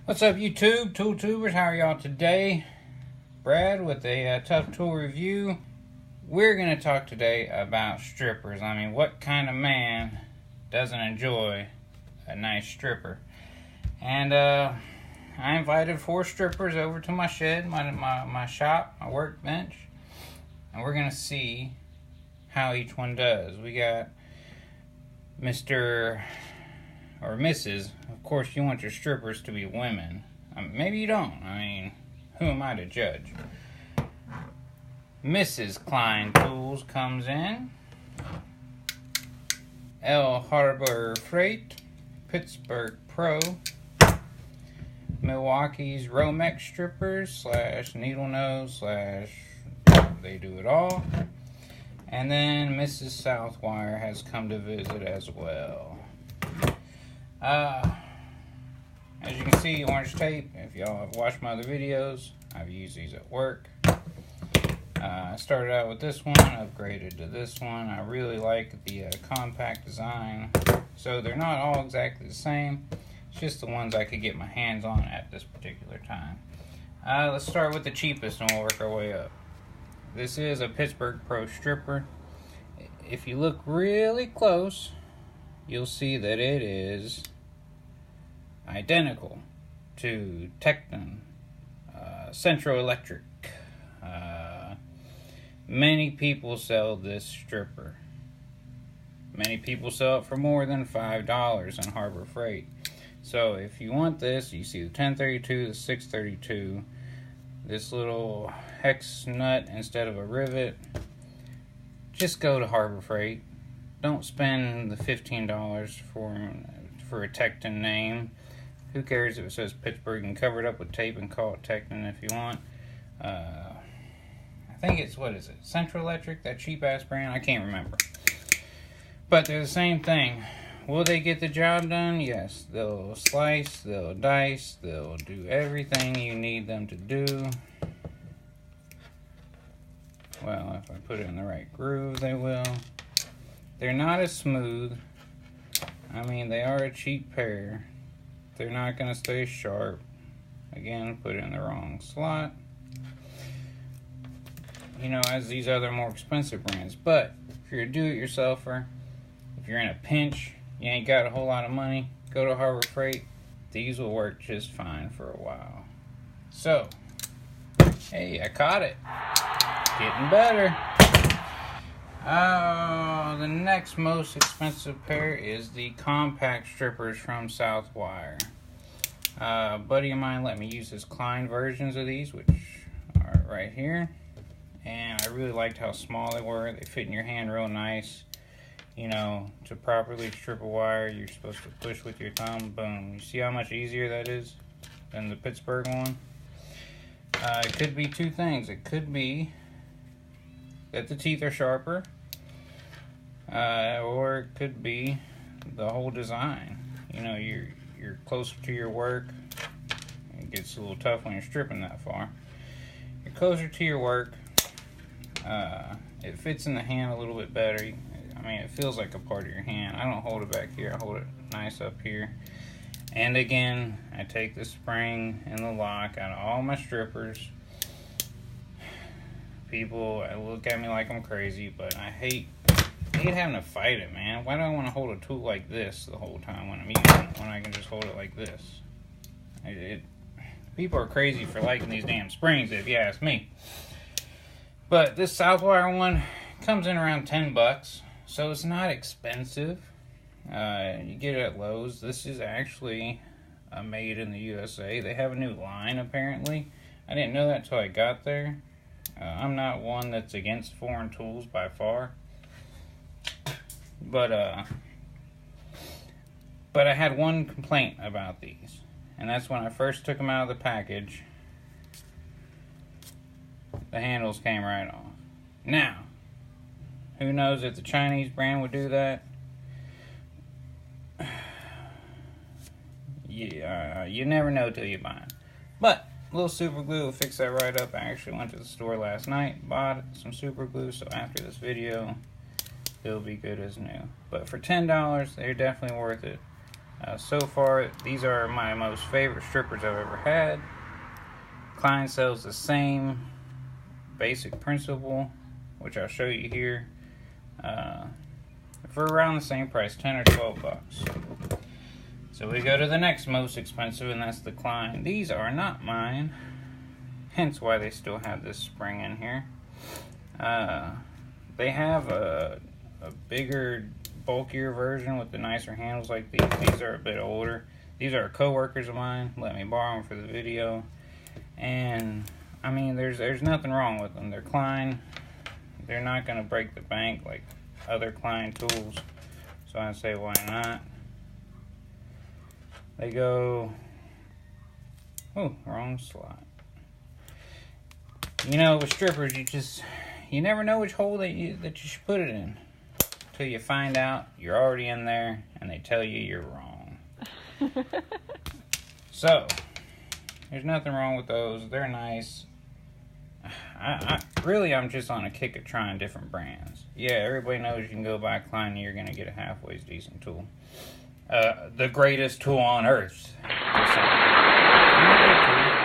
What's up, YouTube? Tool Tubers, how are y'all today? Brad with a tough tool review. We're going to talk today about strippers. I mean, what kind of man doesn't enjoy a nice stripper? And I invited 4 strippers over to my shed, my shop, my workbench. And we're going to see how each one does. We got Mr. or Mrs. Of course, you want your strippers to be women. Maybe you don't. I mean, who am I to judge? Mrs. Klein Tools comes in. Harbor Freights Pittsburgh Pro. Milwaukee's romex strippers / needle nose / they do it all. And then Mrs. Southwire has come to visit as well. As you can see, orange tape. If y'all have watched my other videos, I've used these at work. I started out with this one, upgraded to this one. I really like the compact design. So they're not all exactly the same. It's just the ones I could get my hands on at this particular time. Let's start with the cheapest and we'll work our way up. This is a Pittsburgh Pro stripper. If you look really close, you'll see that it is identical to Tecton, Central Electric. Many people sell this stripper. Many people sell it for more than $5 on Harbor Freight. So if you want this, you see the 1032, the 632, this little hex nut instead of a rivet, just go to Harbor Freight. Don't spend the $15 for a Tecton name. Who cares if it says Pittsburgh? You can cover it up with tape and call it Tecton if you want. I think it's, what is it? Central Electric, that cheap ass brand? I can't remember. But they're the same thing. Will they get the job done? Yes. They'll slice, they'll dice, they'll do everything you need them to do. Well, if I put it in the right groove, they will. They're not as smooth. I mean, they are a cheap pair. They're not going to stay sharp. Again, put it in the wrong slot. You know, as these other more expensive brands. But if you're a do-it-yourselfer, if you're in a pinch, you ain't got a whole lot of money, go to Harbor Freight. These will work just fine for a while. So, hey, I caught it. Getting better. The next most expensive pair is the compact strippers from Southwire. A buddy of mine let me use his Klein versions of these, which are right here. And I really liked how small they were. They fit in your hand real nice. You know, to properly strip a wire, you're supposed to push with your thumb. Boom. You see how much easier that is than the Pittsburgh one? It could be two things. It could be that the teeth are sharper. Or it could be the whole design. You know, you're closer to your work. It gets a little tough when you're stripping that far. You're closer to your work. It fits in the hand a little bit better. I mean, it feels like a part of your hand. I don't hold it back here. I hold it nice up here. And again, I take the spring and the lock out of all my strippers. People look at me like I'm crazy, but I hate having to fight it, man. Why do I want to hold a tool like this the whole time when I'm using it, when I can just hold it like this? People are crazy for liking these damn springs, if you ask me. But this Southwire one comes in around 10 bucks, so it's not expensive. You get it at Lowe's. This is actually made in the USA. They have a new line, apparently. I didn't know that until I got there. I'm not one that's against foreign tools by far. But I had one complaint about these. And that's when I first took them out of the package. The handles came right off. Now, who knows if the Chinese brand would do that? Yeah, you never know till you buy them. But a little super glue will fix that right up. I actually went to the store last night, bought some super glue, so after this video, they'll be good as new. But for $10, they're definitely worth it. So far, these are my most favorite strippers I've ever had. Klein sells the same basic principle, which I'll show you here, for around the same price, 10 or 12 bucks. So we go to the next most expensive, and that's the Klein. These are not mine, hence why they still have this spring in here. They have a bigger, bulkier version with the nicer handles like these. These are a bit older. These are co-workers of mine. Let me borrow them for the video. And I mean, there's nothing wrong with them. They're Klein. They're not going to break the bank like other Klein tools. So I say, why not? They go... Oh, wrong slot. You know, with strippers, you never know which hole that you should put it in. Until you find out you're already in there and they tell you you're wrong. So, there's nothing wrong with those. They're nice. I'm just on a kick of trying different brands. Yeah, everybody knows you can go buy Klein and you're going to get a halfway decent tool. The greatest tool on earth.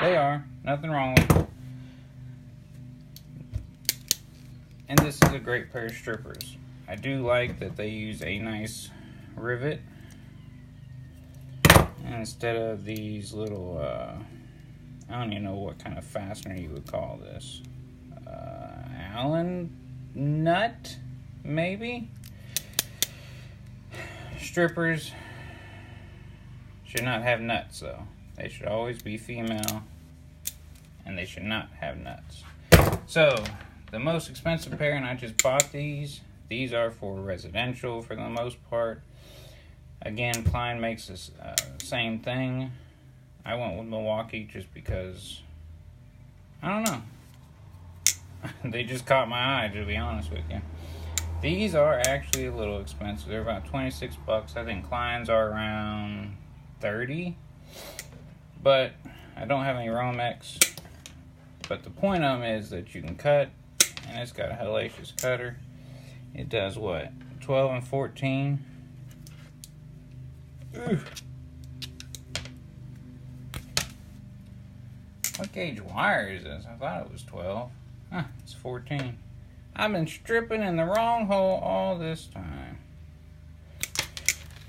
They are. Nothing wrong with it. And this is a great pair of strippers. I do like that they use a nice rivet. And instead of these little, I don't even know what kind of fastener you would call this. Allen nut, maybe? Strippers should not have nuts, though. They should always be female, and they should not have nuts. So, the most expensive pair, and I just bought these. These are for residential for the most part. Again, Klein makes this same thing. I went with Milwaukee just because, I don't know. They just caught my eye, to be honest with you. These are actually a little expensive. They're about 26 bucks. I think Klein's are around 30. But I don't have any romex. But the point of them is that you can cut, and it's got a hellacious cutter. It does what? 12 and 14. Ooh. What gauge wire is this? I thought it was 12. Huh, it's 14. I've been stripping in the wrong hole all this time.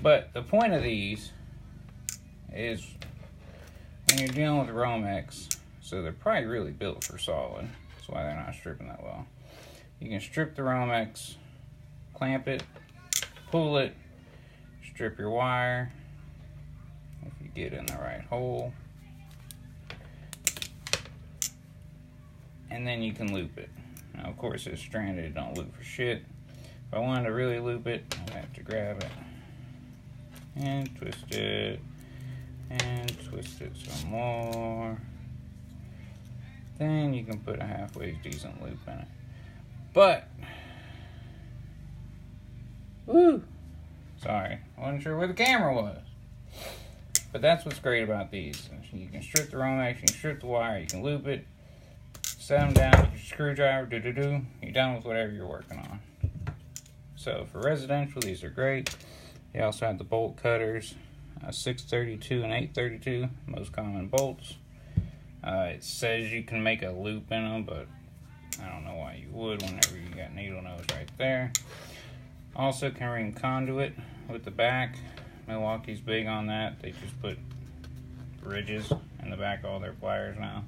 But the point of these is when you're dealing with romex, so they're probably really built for solid. That's why they're not stripping that well. You can strip the romex, clamp it, pull it, strip your wire if you get in the right hole, and then you can loop it. Now, of course, it's stranded, it don't loop for shit. If I wanted to really loop it, I'd have to grab it and twist it some more. Then you can put a halfway decent loop in it. But, woo! Sorry, I wasn't sure where the camera was. But that's what's great about these. You can strip the romex, you can strip the wire, you can loop it, set them down with your screwdriver, you're done with whatever you're working on. So for residential, these are great. They also have the bolt cutters, 632 and 832, most common bolts. It says you can make a loop in them, but I don't know why you would whenever you got needle nose right there. Also can ring conduit with the back. Milwaukee's big on that. They just put ridges in the back of all their pliers now.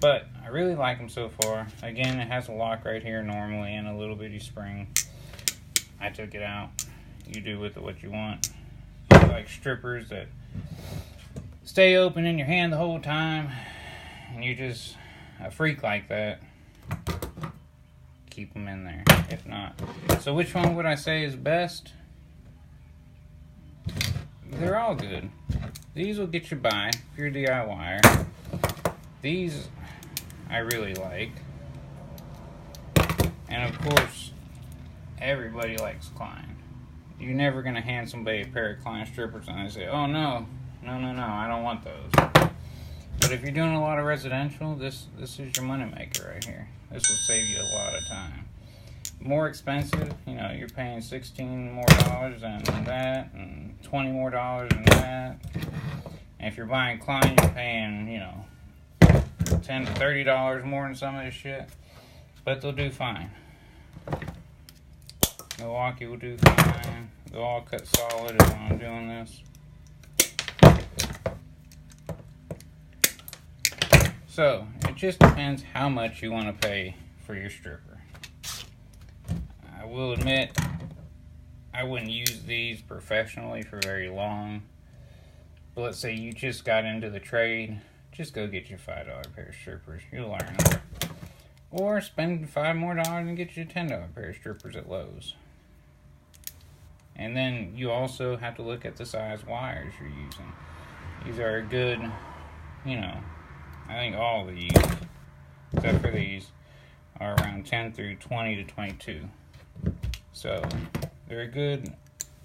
But I really like them so far. Again, it has a lock right here normally and a little bitty spring. I took it out. You do with it what you want. If you like strippers that stay open in your hand the whole time, and you're just a freak like that, keep them in there. If not, so which one would I say is best? They're all good. These will get you by if you're a DIYer. These I really like, and of course everybody likes Klein. You're never gonna hand somebody a pair of Klein strippers and they say, oh no, I don't want those. But if you're doing a lot of residential, this is your money maker right here. This will save you a lot of time. more expensive. You know, you're paying $16 more than that, and $20 more than that. And if you're buying Klein, you're paying, you know, $10 to $30 more than some of this shit. But they'll do fine. Milwaukee will do fine. They'll all cut solid as I'm doing this. So, it just depends how much you want to pay for your stripper. I will admit, I wouldn't use these professionally for very long. But let's say you just got into the trade, just go get your $5 pair of strippers. You'll learn them. Or spend $5 more and get you a $10 pair of strippers at Lowe's. And then you also have to look at the size wires you're using. These are a good, you know, I think all of these, except for these, are around 10 through 20 to 22. So, they're a good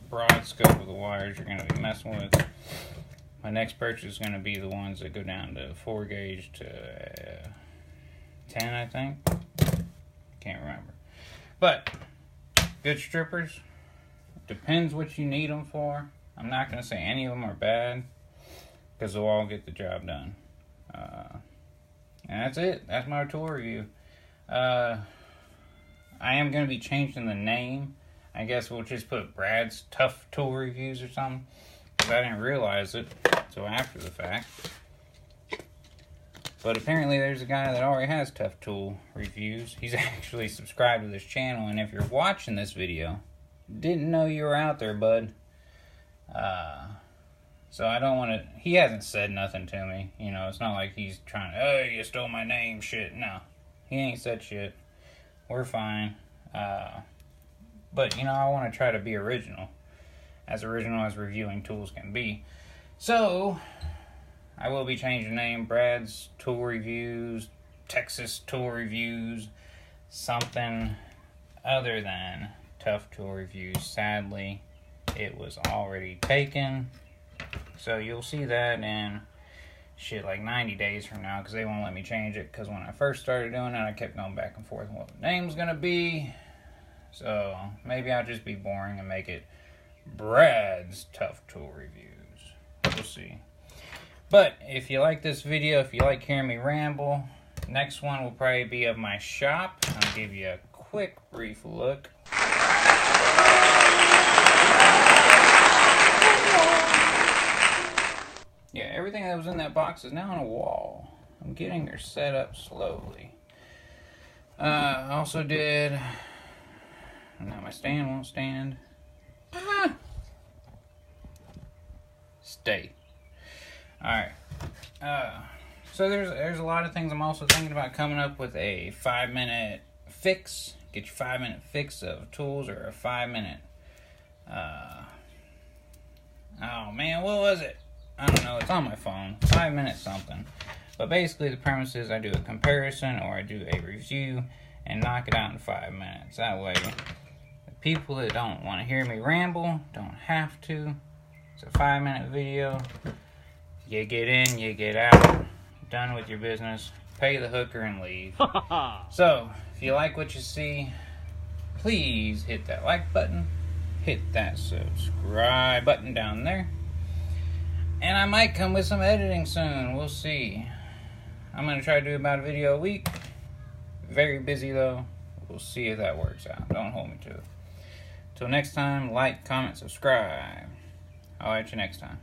broad scope of the wires you're going to be messing with. My next purchase is going to be the ones that go down to 4 gauge to 10, I think. Can't remember. But, good strippers. Depends what you need them for. I'm not going to say any of them are bad, because they'll all get the job done. And that's it. That's my tool review. I am going to be changing the name. I guess we'll just put Brad's Tough Tool Reviews or something, because I didn't realize it until after the fact. But apparently there's a guy that already has Tough Tool Reviews. He's actually subscribed to this channel, and if you're watching this video, didn't know you were out there, bud. So I don't want to... He hasn't said nothing to me. You know, it's not like he's trying to, oh, you stole my name, shit. No. He ain't said shit. We're fine. But, you know, I want to try to be original as reviewing tools can be. So, I will be changing the name. Brad's Tool Reviews, Texas Tool Reviews, something other than Tough Tool Reviews. Sadly, it was already taken. So you'll see that in shit like 90 days from now, because they won't let me change it, because when I first started doing it, I kept going back and forth on what the name's gonna be. So maybe I'll just be boring and make it Brad's Tough Tool Reviews. We'll see. But if you like this video, if you like hearing me ramble, next one will probably be of my shop. I'll give you a quick brief look. Yeah, everything that was in that box is now on a wall. I'm getting her set up slowly. I also did... Now my stand won't stand. Ah! Stay. Alright. So there's a lot of things I'm also thinking about coming up with a 5-minute fix. Get your 5-minute fix of tools, or a 5-minute... oh man, what was it? I don't know, it's on my phone. 5 minutes something. But basically the premise is I do a comparison or I do a review and knock it out in 5 minutes. That way, the people that don't want to hear me ramble don't have to. It's a 5-minute video. You get in, you get out. Done with your business. Pay the hooker and leave. So, if you like what you see, please hit that like button. Hit that subscribe button down there. And I might come with some editing soon. We'll see. I'm going to try to do about a video a week. Very busy though. We'll see if that works out. Don't hold me to it. Till next time, like, comment, subscribe. I'll at you next time.